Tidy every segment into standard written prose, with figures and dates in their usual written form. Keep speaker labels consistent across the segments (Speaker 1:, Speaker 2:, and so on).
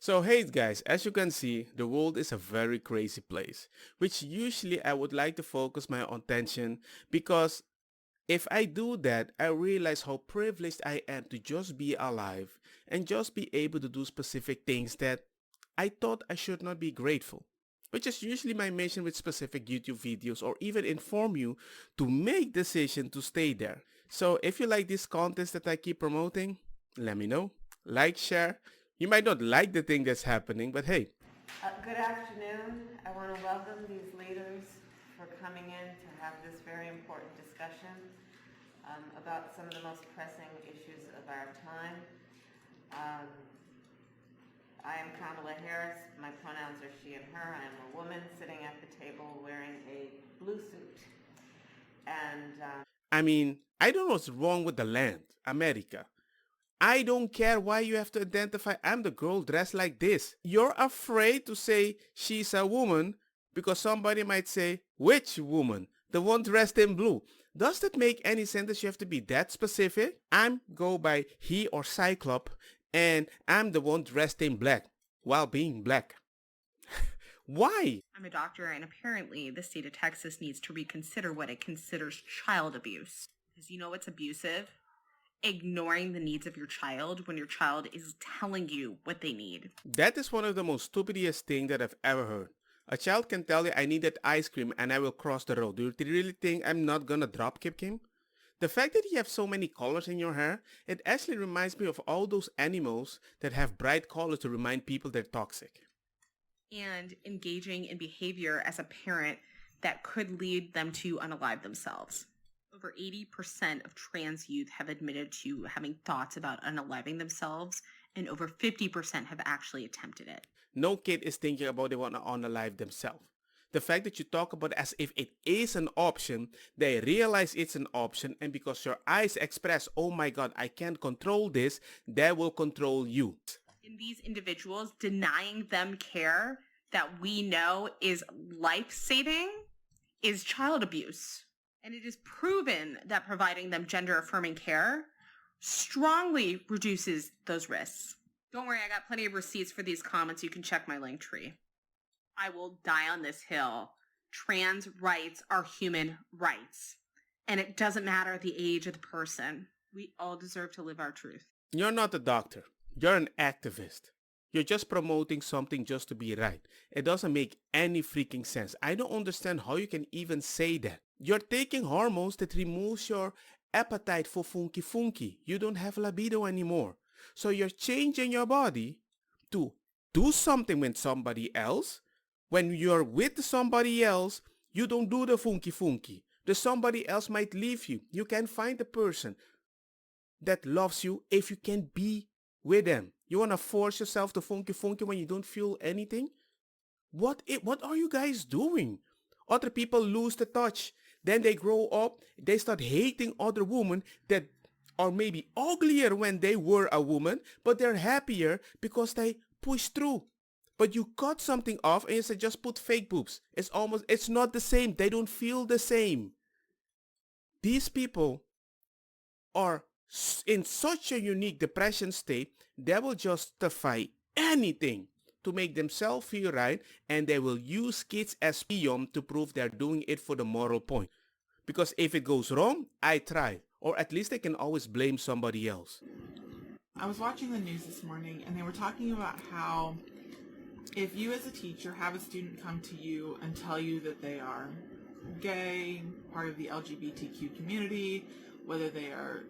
Speaker 1: So hey guys, as you can see, the world is a very crazy place, which usually I would like to focus my attention because if I do that, I realize how privileged I am to just be alive and just be able to do specific things that I thought I should not be grateful. Which is usually my mission with specific YouTube videos or even inform you to make decision to stay there. So if you like these contents that I keep promoting, let me know. Like, share. You might not like the thing that's happening, but hey.
Speaker 2: Good afternoon. I want to welcome these leaders for coming in to have this very important discussion about some of the most pressing issues of our time. Um, I am Kamala Harris. My pronouns are she and her. I am a woman sitting at the table wearing a blue suit. And
Speaker 1: I don't know what's wrong with the land, America. I don't care why you have to identify I'm the girl dressed like this. You're afraid to say she's a woman because somebody might say, which woman? The one dressed in blue. Does that make any sense that you have to be that specific? I'm go by he or Cyclop and I'm the one dressed in black while being black. Why?
Speaker 3: I'm a doctor, and apparently the state of Texas needs to reconsider what it considers child abuse. Because you know what's abusive? Ignoring the needs of your child when your child is telling you what they need.
Speaker 1: That is one of the most stupidest things that I've ever heard. A child can tell you I need that ice cream and I will cross the road. Do you really think I'm not gonna drop kick him? The fact that you have so many colors in your hair, it actually reminds me of all those animals that have bright colors to remind people they're toxic.
Speaker 3: And engaging in behavior as a parent that could lead them to unalive themselves. Over 80% of trans youth have admitted to having thoughts about unaliving themselves, and over 50% have actually attempted it.
Speaker 1: No kid is thinking about they want to unalive themselves. The fact that you talk about it as if it is an option, they realize it's an option, and because your eyes express, oh my god, I can't control this, they will control you.
Speaker 3: In these individuals, denying them care that we know is life-saving is child abuse. And it is proven that providing them gender-affirming care strongly reduces those risks. Don't worry, I got plenty of receipts for these comments. You can check my link tree. I will die on this hill. Trans rights are human rights. And it doesn't matter the age of the person. We all deserve to live our truth.
Speaker 1: You're not a doctor. You're an activist. You're just promoting something just to be right. It doesn't make any freaking sense. I don't understand how you can even say that. You're taking hormones that removes your appetite for funky funky. You don't have libido anymore. So you're changing your body to do something with somebody else. When you're with somebody else, you don't do the funky funky. The somebody else might leave you. You can find a person that loves you if you can be with them. You want to force yourself to funky funky when you don't feel anything? What are you guys doing? Other people lose the touch. Then they grow up, they start hating other women that are maybe uglier when they were a woman, but they're happier because they push through. But you cut something off and you say just put fake boobs. It's not the same. They don't feel the same. These people are in such a unique depression state, they will justify anything to make themselves feel right, and they will use kids as peon to prove they're doing it for the moral point. Because if it goes wrong, I tried. Or at least they can always blame somebody else.
Speaker 4: I was watching the news this morning and they were talking about how if you as a teacher have a student come to you and tell you that they are gay, part of the LGBTQ community, whether they are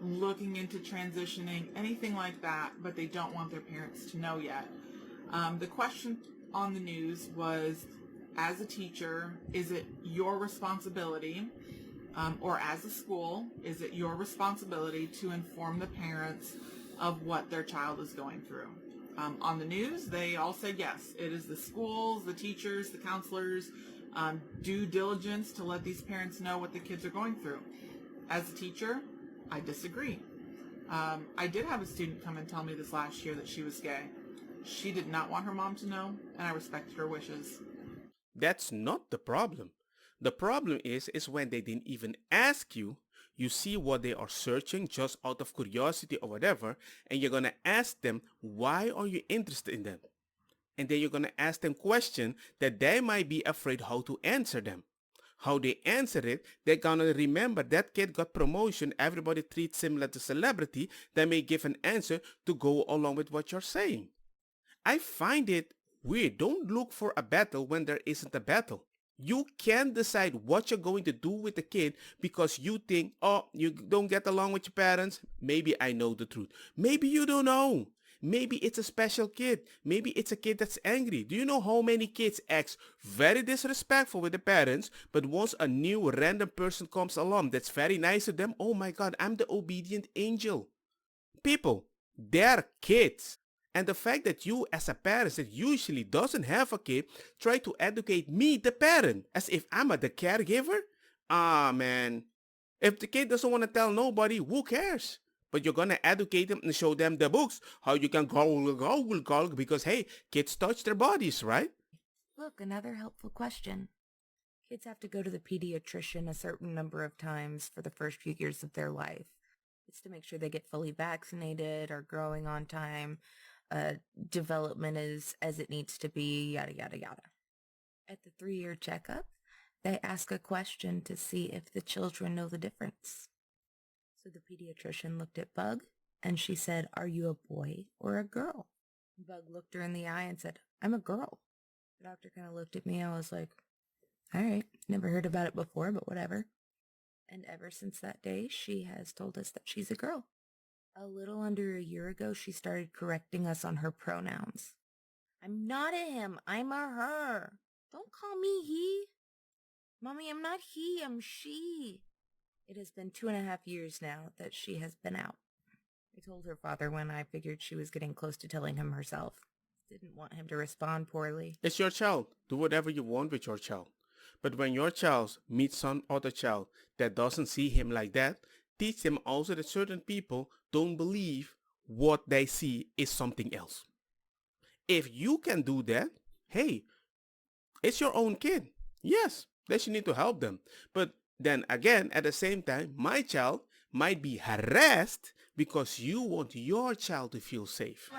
Speaker 4: looking into transitioning, anything like that, but they don't want their parents to know yet. The question on the news was, as a teacher, is it your responsibility, or as a school, is it your responsibility to inform the parents of what their child is going through? On the news, they all said yes. It is the schools, the teachers, the counselors, due diligence to let these parents know what the kids are going through. As a teacher, I disagree. I did have a student come and tell me this last year that she was gay. She did not want her mom to know, and I respected her wishes.
Speaker 1: That's not the problem. The problem is when they didn't even ask you, You see what they are searching just out of curiosity or whatever, and you're going to ask them, why are you interested in them? And then you're going to ask them questions that they might be afraid how to answer them. How they answer it, they're going to remember that kid got promotion, everybody treats him like a celebrity. They may give an answer to go along with what you're saying. I find it weird. Don't look for a battle when there isn't a battle. You can't decide what you're going to do with the kid because you think, oh, you don't get along with your parents. Maybe I know the truth. Maybe you don't know. Maybe it's a special kid. Maybe it's a kid that's angry. Do you know how many kids act very disrespectful with the parents, but once a new random person comes along that's very nice to them, oh my God, I'm the obedient angel. People, they're kids. And the fact that you as a parent that usually doesn't have a kid try to educate me, the parent, as if I'm the caregiver? Ah, man. If the kid doesn't want to tell nobody, who cares? But you're going to educate them and show them the books, how you can gargle, because, hey, kids touch their bodies, right?
Speaker 5: Look, another helpful question. Kids have to go to the pediatrician a certain number of times for the first few years of their life. It's to make sure they get fully vaccinated, are growing on time, development is as it needs to be, yada, yada, yada. At the 3-year checkup, they ask a question to see if the children know the difference. So the pediatrician looked at Bug, and she said, "Are you a boy or a girl?" Bug looked her in the eye and said, "I'm a girl." The doctor kind of looked at me. I was like, all right, never heard about it before, but whatever. And ever since that day, she has told us that she's a girl. A little under a year ago, she started correcting us on her pronouns. "I'm not a him, I'm a her. Don't call me he. Mommy, I'm not he, I'm she." It has been 2.5 years now that she has been out. I told her father when I figured she was getting close to telling him herself. Didn't want him to respond poorly.
Speaker 1: It's your child. Do whatever you want with your child. But when your child meets some other child that doesn't see him like that, teach them also that certain people don't believe what they see is something else. If you can do that, hey, it's your own kid. Yes, that you need to help them. But then again, at the same time, my child might be harassed because you want your child to feel safe.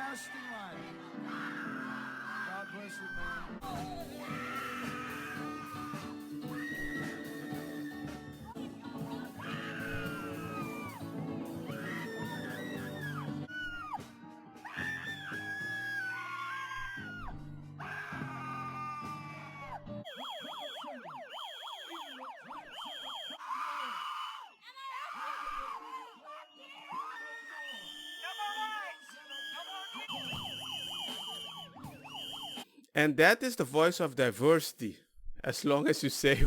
Speaker 1: And that is the voice of diversity, as long as you say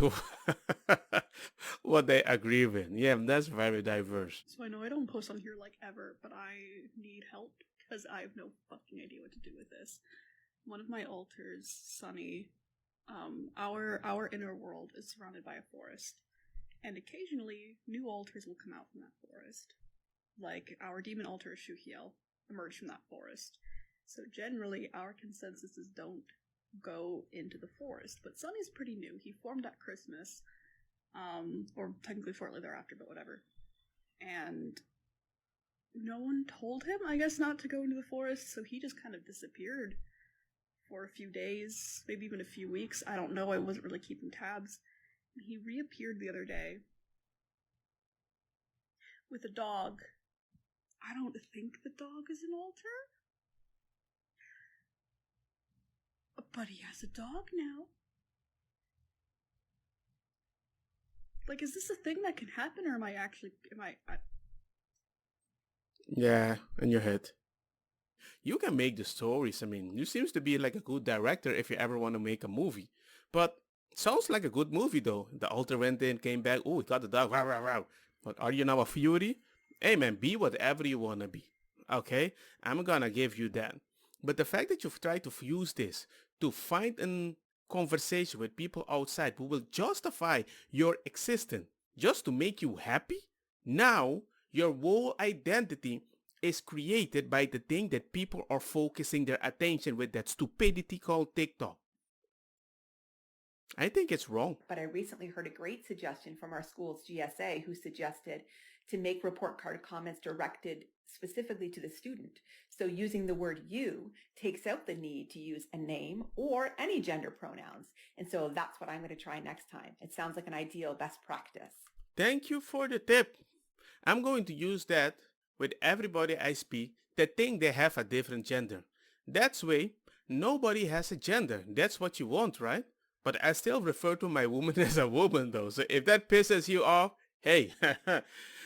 Speaker 1: what they agree with. Yeah, that's very diverse.
Speaker 6: So I know I don't post on here like ever, but I need help because I have no fucking idea what to do with this. One of my altars, Sunny, our inner world is surrounded by a forest, and occasionally new altars will come out from that forest. Like our demon altar, Shuhiel, emerged from that forest. So generally, our consensus is don't go into the forest. But Sunny's pretty new. He formed at Christmas, or technically shortly thereafter, but whatever. And no one told him, I guess, not to go into the forest, so he just kind of disappeared for a few days, maybe even a few weeks. I don't know, I wasn't really keeping tabs. And he reappeared the other day with a dog. I don't think the dog is an altar, but he has a dog now. Like, is this a thing that can happen, or am I
Speaker 1: Yeah, in your head. You can make the stories. I mean, you seems to be like a good director if you ever want to make a movie. But sounds like a good movie though. The altar went in, came back. Oh, he got the dog. Wow, wow, wow. But are you now a fury? Hey man, be whatever you want to be. Okay? I'm gonna give you that. But the fact that you've tried to use this to find a conversation with people outside who will justify your existence just to make you happy, now your whole identity is created by the thing that people are focusing their attention with, that stupidity called TikTok. I think it's wrong.
Speaker 7: But I recently heard a great suggestion from our school's GSA who suggested to make report card comments directed specifically to the student. So using the word you takes out the need to use a name or any gender pronouns. And so that's what I'm going to try next time. It sounds like an ideal best practice.
Speaker 1: Thank you for the tip. I'm going to use that with everybody I speak that think they have a different gender. That's way nobody has a gender. That's what you want, right? But I still refer to my woman as a woman though. So if that pisses you off, hey,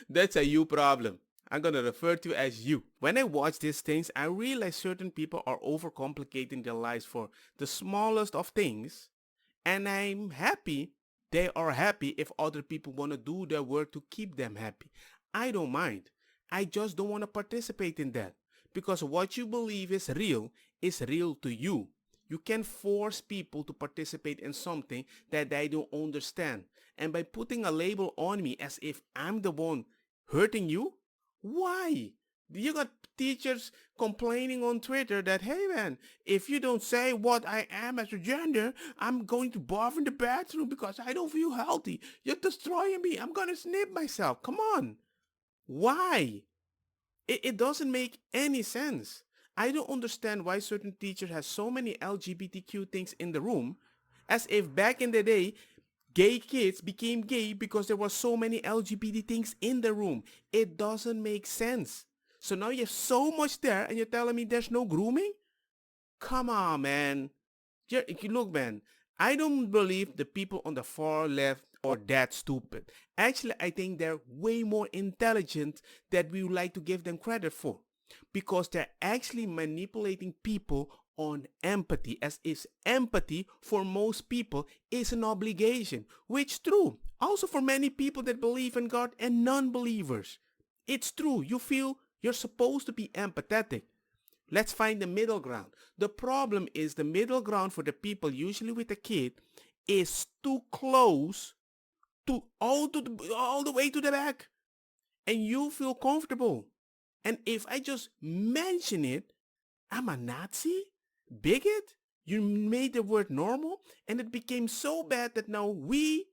Speaker 1: that's a you problem. I'm gonna refer to you as you. When I watch these things, I realize certain people are overcomplicating their lives for the smallest of things. And I'm happy they are happy if other people want to do their work to keep them happy. I don't mind. I just don't want to participate in that. Because what you believe is real to you. You can't force people to participate in something that they don't understand. And by putting a label on me as if I'm the one hurting you, why? You got teachers complaining on Twitter that, hey man, if you don't say what I am as a gender, I'm going to barf in the bathroom because I don't feel healthy. You're destroying me. I'm going to snip myself. Come on. Why? It doesn't make any sense. I don't understand why certain teachers have so many LGBTQ things in the room, as if back in the day, gay kids became gay because there were so many LGBT things in the room. It doesn't make sense. So now you have so much there and you're telling me there's no grooming? Come on, man. Look, man, I don't believe the people on the far left are that stupid. Actually, I think they're way more intelligent than we would like to give them credit for. Because they're actually manipulating people on empathy, as if empathy for most people is an obligation, which is true. Also for many people that believe in God and non-believers. It's true. You feel you're supposed to be empathetic. Let's find the middle ground. The problem is the middle ground for the people, usually with a kid, is too close to all the way to the back. And you feel comfortable. And if I just mention it, I'm a Nazi? Bigot? You made the word normal and it became so bad that now we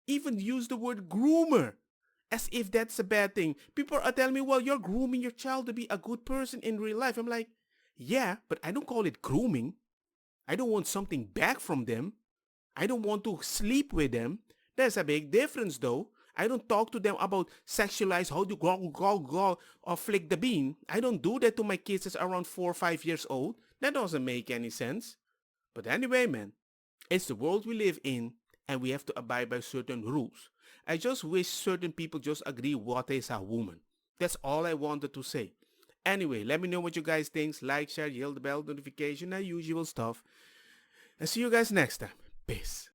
Speaker 1: even use the word groomer as if that's a bad thing. People are telling me, well, you're grooming your child to be a good person in real life. I'm like, yeah, but I don't call it grooming. I don't want something back from them. I don't want to sleep with them. There's a big difference though. I don't talk to them about sexualize how to go or flick the bean. I don't do that to my kids that's around 4 or 5 years old. That doesn't make any sense. But anyway, man, it's the world we live in and we have to abide by certain rules. I just wish certain people just agree what is a woman. That's all I wanted to say. Anyway, let me know what you guys think. Like, share, yell the bell notification, the usual stuff. And see you guys next time.